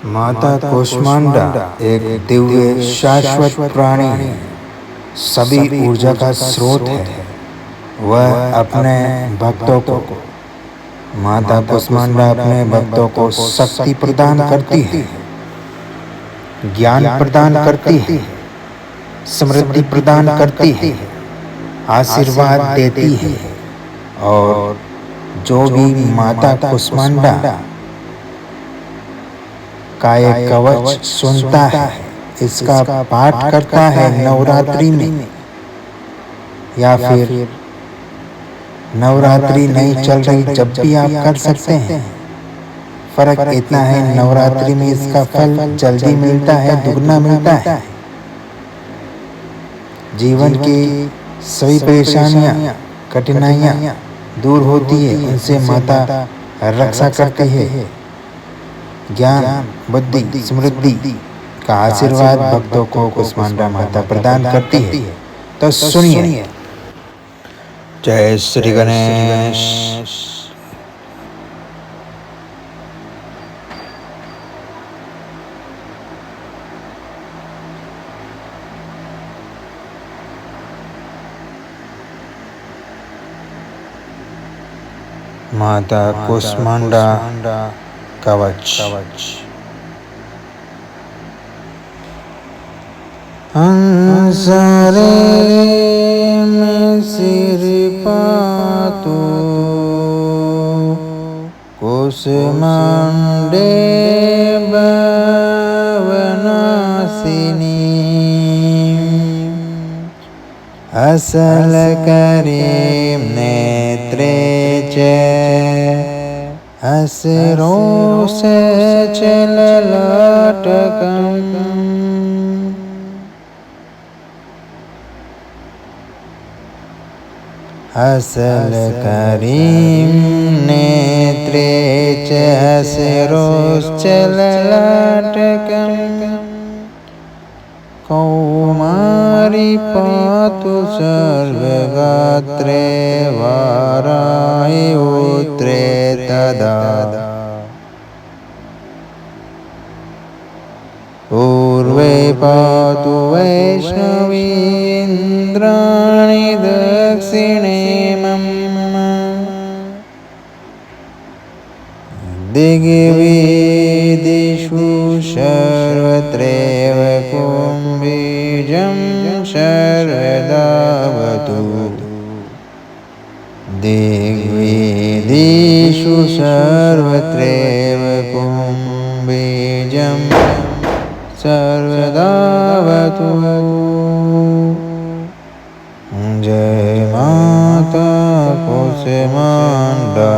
माता कुष्मांडा एक दिव्य शाश्वत प्राणी है, सभी ऊर्जा का स्रोत है। वह अपने भक्तों को माता कुष्मांडा अपने भक्तों को शक्ति प्रदान करती है, ज्ञान प्रदान करती है, समृद्धि प्रदान करती है, आशीर्वाद देती है। और जो भी माता कुष्मांडा का एक कवच सुनता है, इसका पाठ करता है नवरात्रि में, या फिर नवरात्रि नहीं चल रही जब भी आप कर सकते हैं। फर्क इतना है, नवरात्रि में इसका फल जल्दी मिलता है, दुगना मिलता है। जीवन की सभी परेशानियां, कठिनाइयां दूर होती है, उनसे माता रक्षा करती है। ज्ञान, बुद्धि, समृद्धि का आशीर्वाद भक्तों को कुष्मांडा माता प्रदान करती है। तो सुनिए। जय श्री गणेश। माता कुष्मांडा कवच। हंसरे में सिर पातो कुष्मांडे भवनाशिनी असल करीम नेत्रे च असरों से चललाटकम् असल करीम नेत्रे च असरोश्चललाटकम् कौमारी पातु सर्वगात्रे वारायुत्रे तदा पूर्वे पातु वैष्णवी इन्द्राणि दक्षिणे मम दिग्विदिषु सर्वत्रैव कुम्भीजं सर्वदावतु दिग्विदिषु सर्वत्रैव कुम्भीजं सर्वदावतु। जय माता कुष्मांडा।